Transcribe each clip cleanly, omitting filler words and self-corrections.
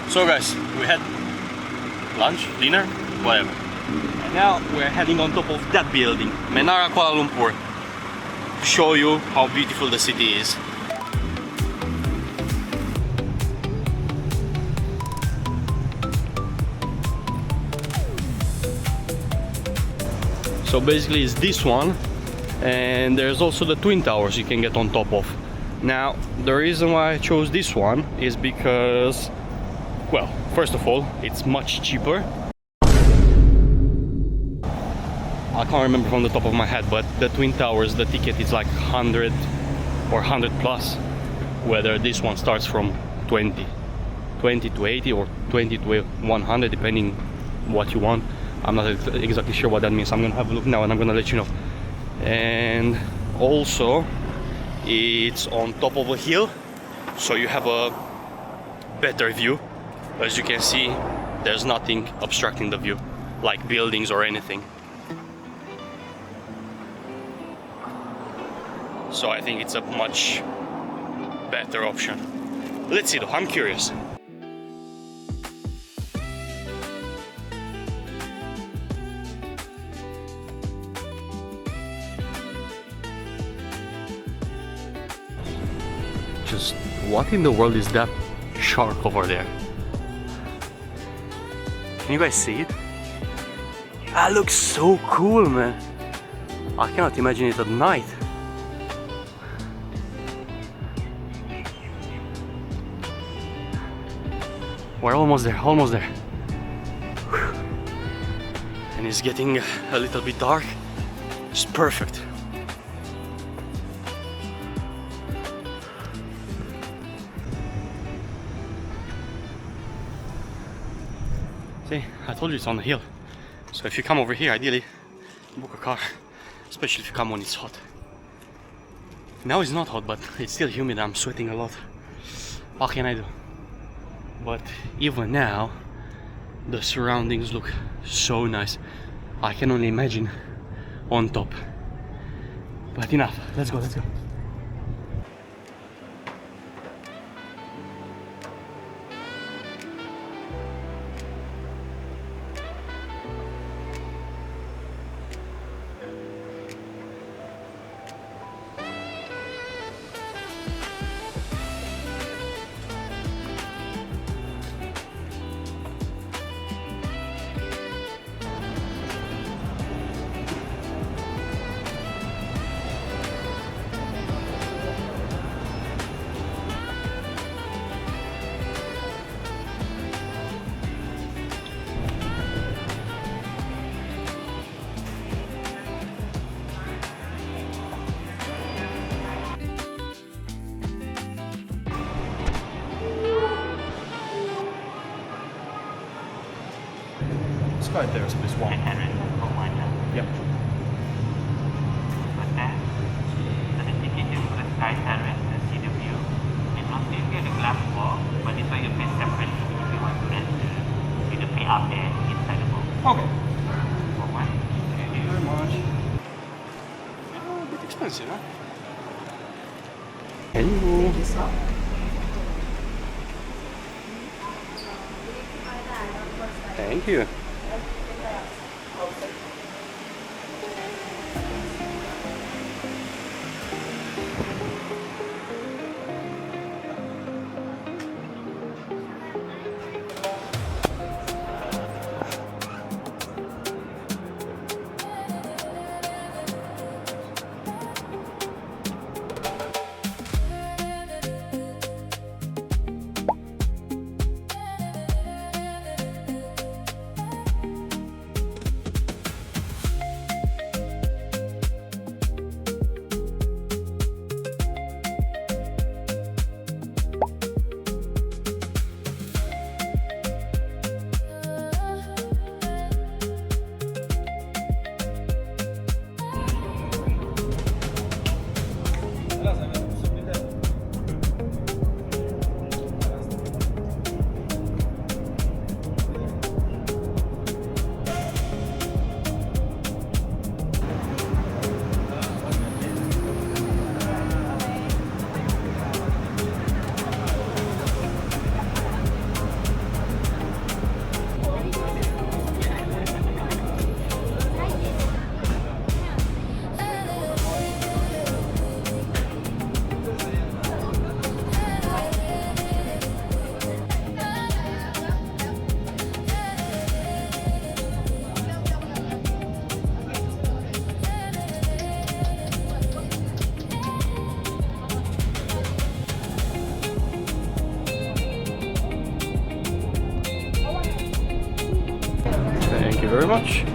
So guys, we had lunch, dinner, whatever. And now we're heading on top of that building, Menara Kuala Lumpur, to show you how beautiful the city is. So basically it's this one, and there's also the Twin Towers you can get on top of. Now, the reason why I chose this one is because, well, first of all, it's much cheaper. I can't remember from the top of my head, but the Twin Towers, the ticket is like 100 or 100 plus, whether this one starts from 20 to 80 or 20 to 100, depending what you want. I'm not exactly sure what that means. I'm gonna have a look now and I'm gonna let you know. And also, it's on top of a hill, so you have a better view. As you can see, there's nothing obstructing the view, like buildings or anything. So I think it's a much better option. Let's see though, I'm curious. Just what in the world is that shark over there? Can you guys see it? That looks so cool, man. I cannot imagine it at night. We're almost there, almost there. Whew. And it's getting a little bit dark. Just perfect. See, I told you it's on the hill. So if you come over here, ideally, book a car. Especially if you come when it's hot. Now it's not hot, but it's still humid. I'm sweating a lot. What can I do? But even now, the surroundings look so nice. I can only imagine on top. But enough, let's go, let's go. Sky Terrace, please. One. Yep. But then, the ticket is for the Sky Terrace and see the view. It must be the glass wall, but this way you pay separately if you want to enter. You pay up there inside the box. Okay. For one. Thank you very much. A bit expensive, huh? Hello. Thank you. you very much.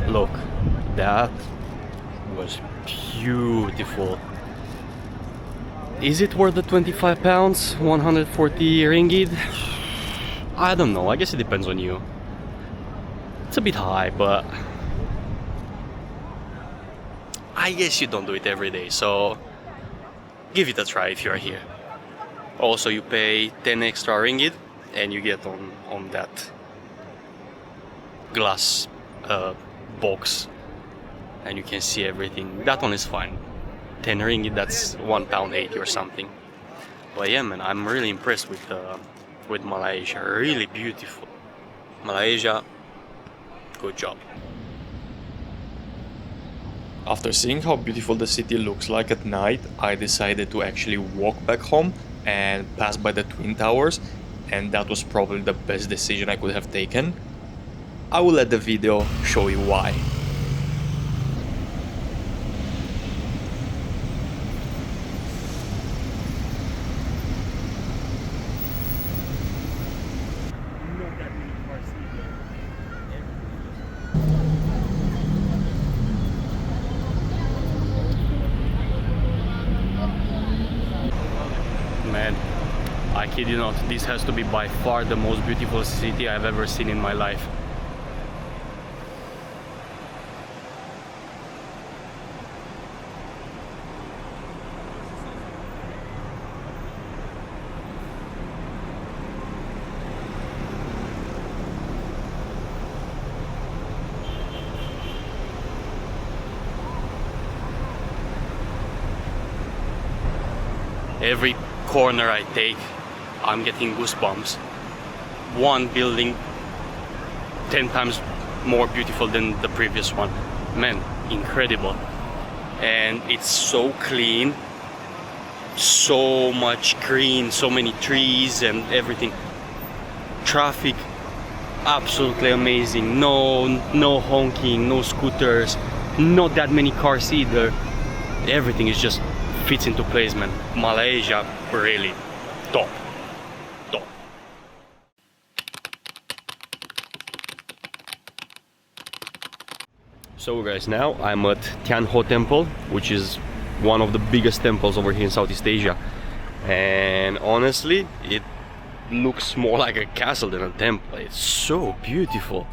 Look, that was beautiful. Is it worth the 25 pounds, 140 ringgit? I don't know, I guess it depends on you. It's a bit high, but I guess you don't do it every day, so give it a try if you're here. Also, you pay 10 extra ringgit and you get on that glass box and you can see everything. That one is fine. 10 ringgit, that's £1.80 or something. But yeah, man, I'm really impressed with Malaysia. Really beautiful. Malaysia, good job. After seeing how beautiful the city looks like at night, I decided to actually walk back home and pass by the Twin Towers, and that was probably the best decision I could have taken. I will let the video show you why. Man, I kid you not, this has to be by far the most beautiful city I've ever seen in my life. Every corner I take, I'm getting goosebumps. One building 10 times more beautiful than the previous one. Man, incredible. And it's so clean, so much green, so many trees and everything. Traffic, absolutely amazing. No honking, no scooters, not that many cars either. Everything is just fits into place, man. Malaysia, really top. So guys, now I'm at Thean Hou Temple, which is one of the biggest temples over here in Southeast Asia. And honestly, it looks more like a castle than a temple. It's so beautiful.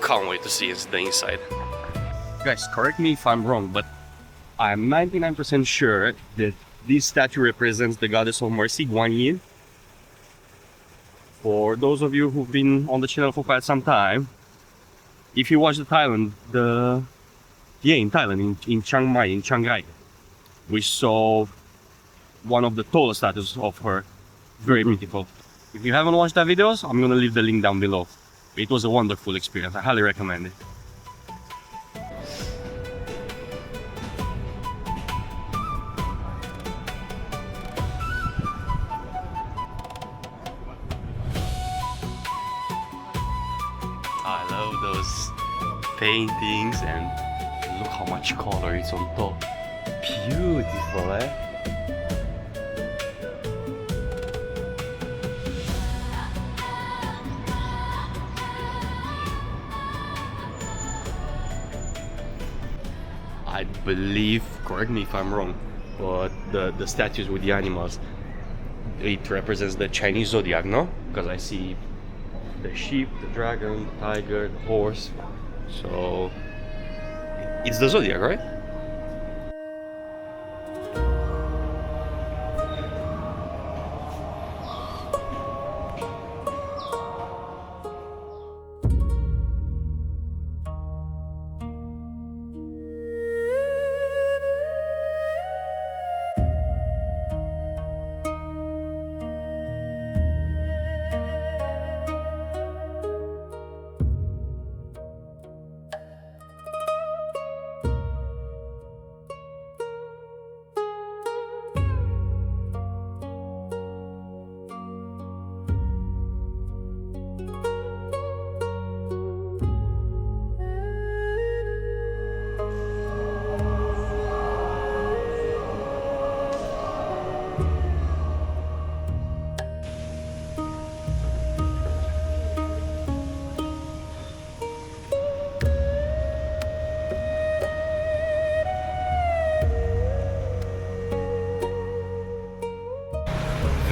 Can't wait to see the inside. Guys, correct me if I'm wrong, but I'm 99% sure that this statue represents the goddess of mercy, Guan Yin. For those of you who've been on the channel for quite some time, if you watch in Thailand, in Chiang Mai, in Chiang Rai, we saw one of the tallest statues of her. Very beautiful. If you haven't watched that videos, I'm gonna leave the link down below. It was a wonderful experience. I highly recommend it. I love those paintings and look how much color is on top. Beautiful, eh? I believe, correct me if I'm wrong, but the statues with the animals, it represents the Chinese zodiac, no? Because I see the sheep, the dragon, the tiger, the horse. So it's the zodiac, right?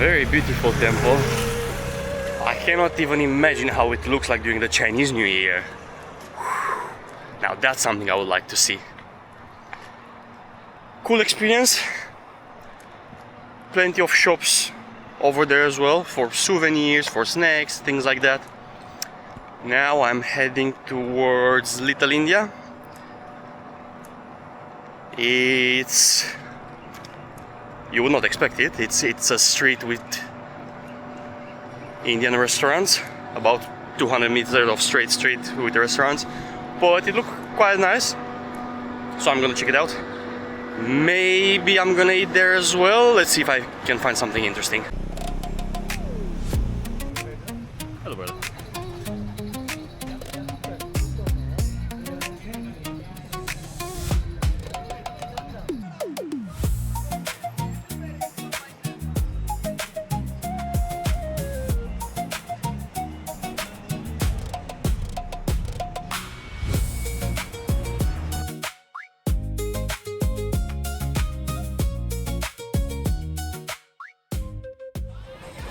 Very beautiful temple. I cannot even imagine how it looks like during the Chinese New Year. Now that's something I would like to see. Cool experience. Plenty of shops over there as well for souvenirs, for snacks, things like that. Now I'm heading towards Little India. It's... you would not expect it. It's a street with Indian restaurants, about 200 meters of straight street with restaurants, but it looked quite nice, so I'm gonna check it out. Maybe I'm gonna eat there as well. Let's see if I can find something interesting. Hello, brother.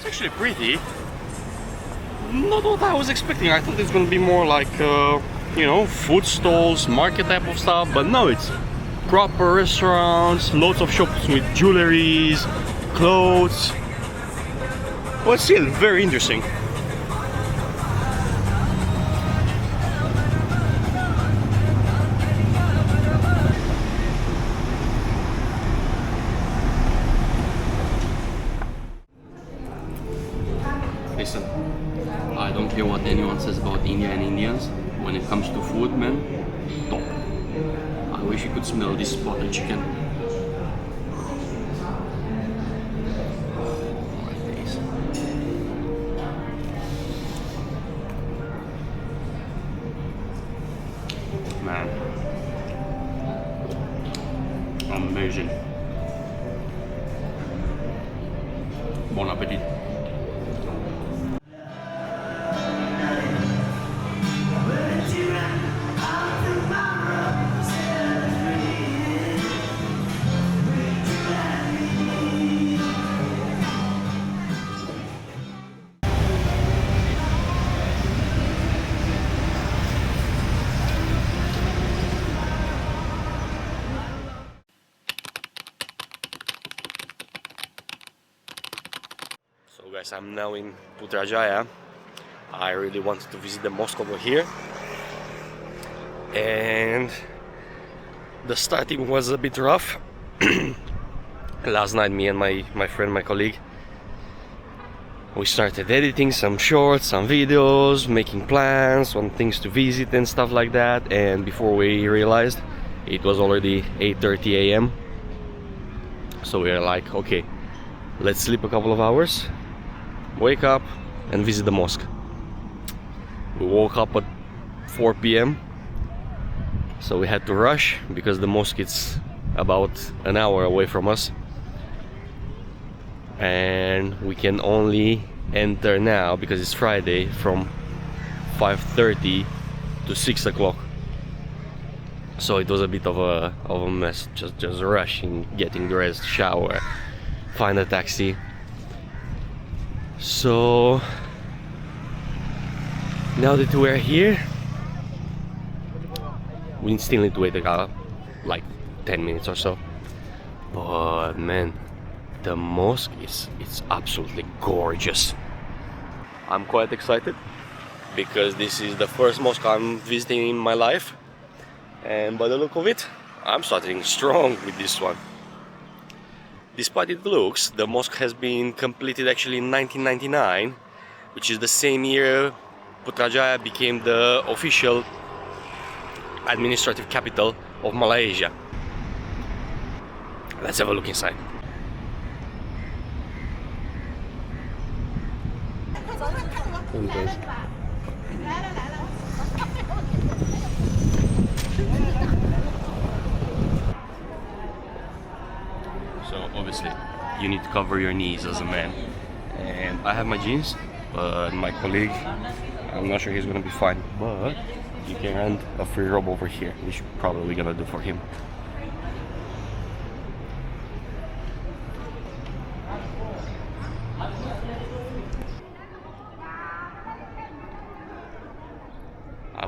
Actually pretty. Not what I was expecting. I thought it's gonna be more like you know, food stalls, market type of stuff, but no, it's proper restaurants, lots of shops with jewelries, clothes, but still very interesting. Listen, I don't care what anyone says about India and Indians. When it comes to food, man, top. I wish you could smell this butter chicken. My face. Man, amazing. Bon appetit. So guys, I'm now in Putrajaya. I really wanted to visit the mosque over here, and the starting was a bit rough. Last night, me and my friend, my colleague, we started editing some shorts, some videos, making plans on things to visit and stuff like that, and before we realized, it was already 8:30 a.m. So we are like, okay, let's sleep a couple of hours, wake up and visit the mosque. We woke up at 4 p.m. so we had to rush because the mosque is about an hour away from us, and we can only enter now because it's Friday from 5:30 to 6 o'clock. So it was a bit of a mess, just rushing, getting dressed, shower, find a taxi. So now that we're here, we still need to wait like 10 minutes or so. But man, the mosque it's absolutely gorgeous. I'm quite excited because this is the first mosque I'm visiting in my life, and by the look of it, I'm starting strong with this one. Despite its looks, the mosque has been completed actually in 1999, which is the same year Putrajaya became the official administrative capital of Malaysia. Let's have a look inside. So obviously you need to cover your knees as a man, and I have my jeans, but my colleague, I'm not sure he's gonna be fine, but you can rent a free robe over here, which probably gonna do for him.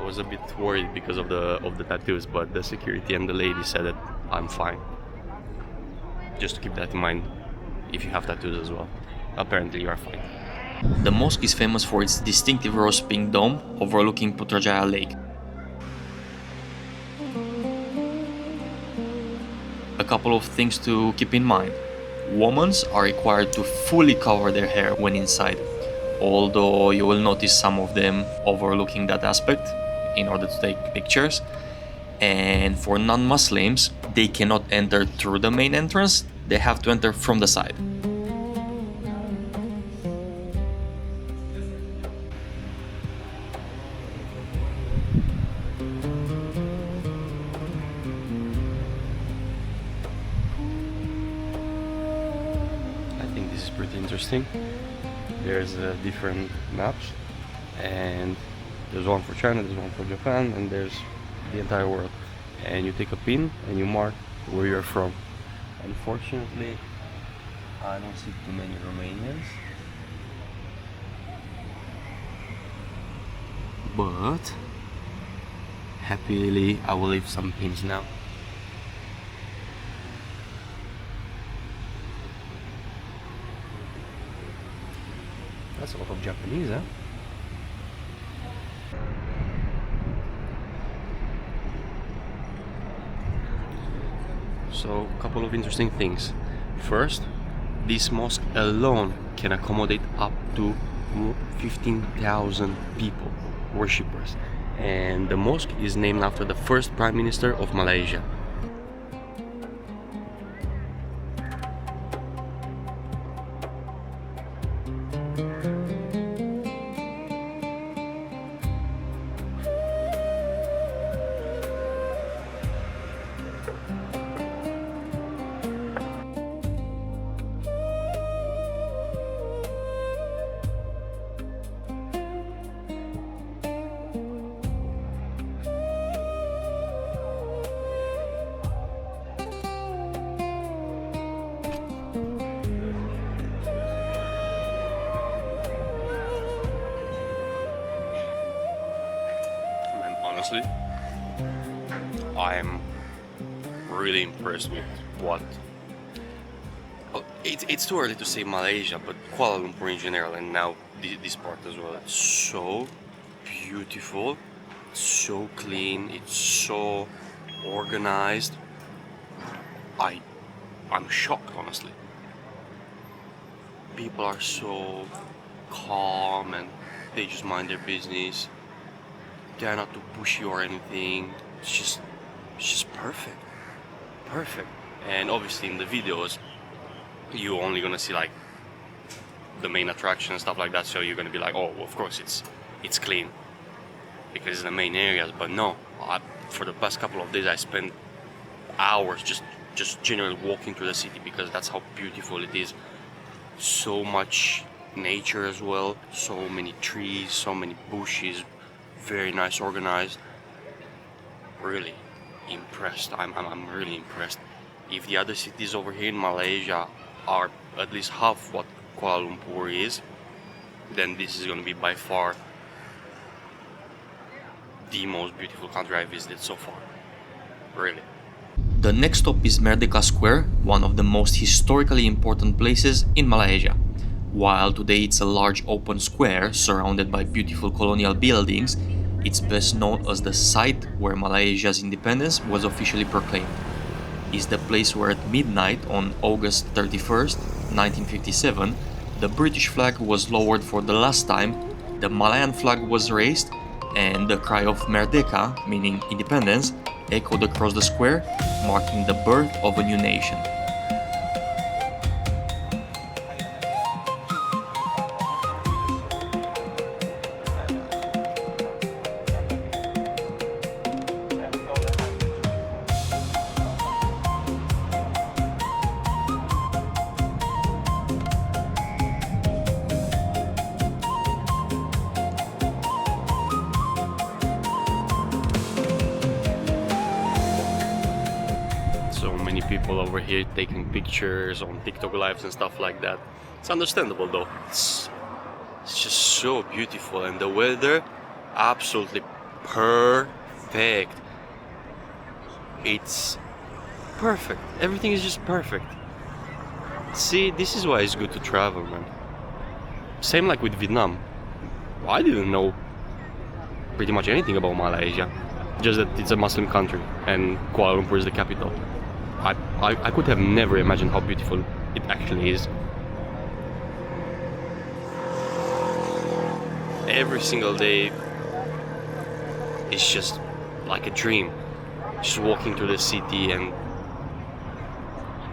was a bit worried because of the tattoos, but the security and the lady said that I'm fine. Just to keep that in mind if you have tattoos as well. Apparently you are fine. The mosque is famous for its distinctive rose pink dome overlooking Putrajaya Lake. A couple of things to keep in mind. Women are required to fully cover their hair when inside, although you will notice some of them overlooking that aspect in order to take pictures. And for non-Muslims, they cannot enter through the main entrance, they have to enter from the side. Pretty interesting. There's different maps, and there's one for China, there's one for Japan, and there's the entire world. And you take a pin and you mark where you're from. Unfortunately, I don't see too many Romanians, but happily I will leave some pins now. That's a lot of Japanese, huh? So, a couple of interesting things. First, this mosque alone can accommodate up to 15,000 people, worshippers. And the mosque is named after the first Prime Minister of Malaysia. Honestly, I'm really impressed with what... Well, it's too early to say Malaysia, but Kuala Lumpur in general, and now this part as well. It's so beautiful, so clean, it's so organized. I'm shocked, honestly. People are so calm and they just mind their business. They're not too pushy or anything. It's just perfect. Perfect. And obviously in the videos, you're only gonna see like the main attraction and stuff like that, so you're gonna be like, oh, of course it's clean because it's the main areas. But no, for the past couple of days I spent hours just generally walking through the city because that's how beautiful it is. So much nature as well, so many trees, so many bushes, very nice, organized. Really impressed. I'm really impressed. If the other cities over here in Malaysia are at least half what Kuala Lumpur is, then this is going to be by far the most beautiful country I visited so far. Really. The next stop is Merdeka Square, one of the most historically important places in Malaysia. While today it's a large open square surrounded by beautiful colonial buildings, it's best known as the site where Malaysia's independence was officially proclaimed. It's the place where at midnight on August 31st, 1957, the British flag was lowered for the last time, the Malayan flag was raised, and the cry of Merdeka, meaning independence, echoed across the square, marking the birth of a new nation. So many people over here taking pictures on TikTok lives and stuff like that. It's understandable though. It's just so beautiful, and the weather absolutely perfect. It's perfect. Everything is just perfect. See, this is why it's good to travel, man. Same like with Vietnam. I didn't know pretty much anything about Malaysia. Just that it's a Muslim country and Kuala Lumpur is the capital. I could have never imagined how beautiful it actually is. Every single day is just like a dream. Just walking through the city and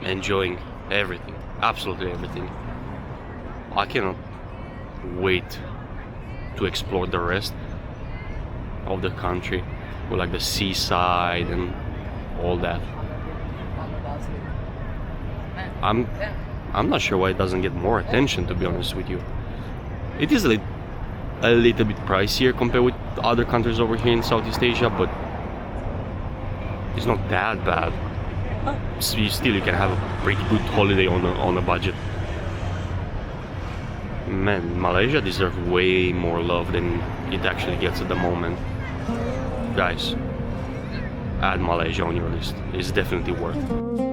enjoying everything, absolutely everything. I cannot wait to explore the rest of the country, with like the seaside and all that. I'm not sure why it doesn't get more attention, to be honest with you. It is a little bit pricier compared with other countries over here in Southeast Asia, but it's not that bad. Still, you can have a pretty good holiday on a budget. Man, Malaysia deserves way more love than it actually gets at the moment. Guys, add Malaysia on your list. It's definitely worth it.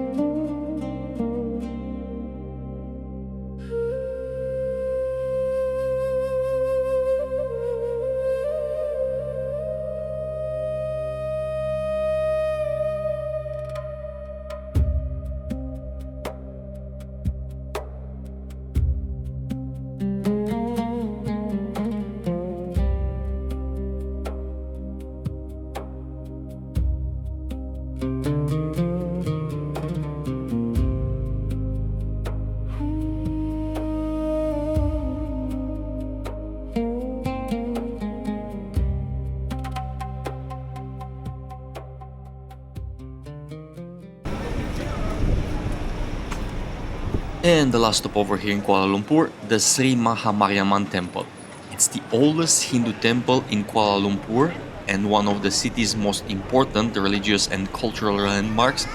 And the last stop over here in Kuala Lumpur, the Sri Maha Mariamman Temple. It's the oldest Hindu temple in Kuala Lumpur and one of the city's most important religious and cultural landmarks,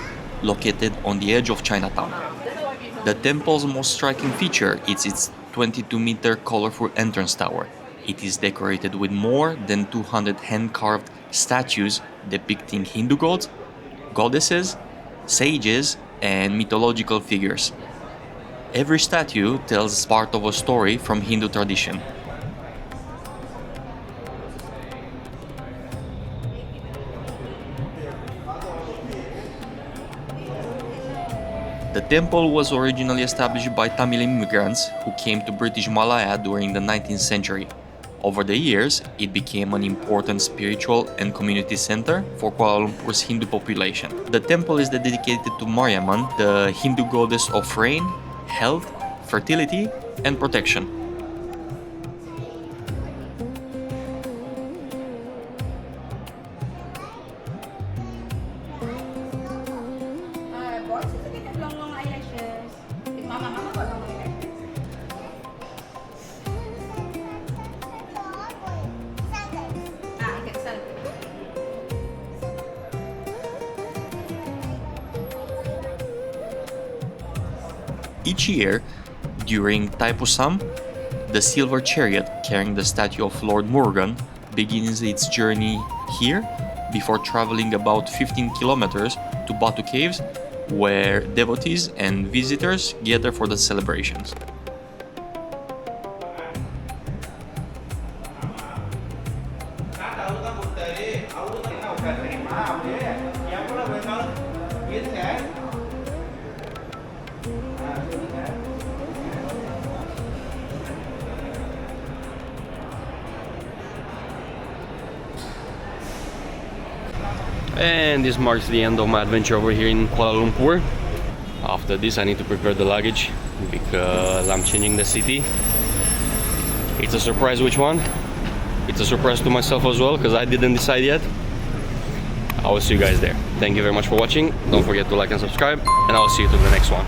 located on the edge of Chinatown. The temple's most striking feature is its 22-meter colorful entrance tower. It is decorated with more than 200 hand-carved statues depicting Hindu gods, goddesses, sages, and mythological figures. Every statue tells part of a story from Hindu tradition. The temple was originally established by Tamil immigrants who came to British Malaya during the 19th century. Over the years, it became an important spiritual and community center for Kuala Lumpur's Hindu population. The temple is dedicated to Mariamman, the Hindu goddess of rain, health, fertility, and protection. Each year, during Taipusam, the silver chariot carrying the statue of Lord Murugan begins its journey here before traveling about 15 kilometers to Batu Caves, where devotees and visitors gather for the celebrations. And this marks the end of my adventure over here in Kuala Lumpur. After this I need to prepare the luggage because I'm changing the city. It's a surprise which one. It's a surprise to myself as well because I didn't decide yet. I will see you guys there. Thank you very much for watching. Don't forget to like and subscribe, and I will see you to the next one.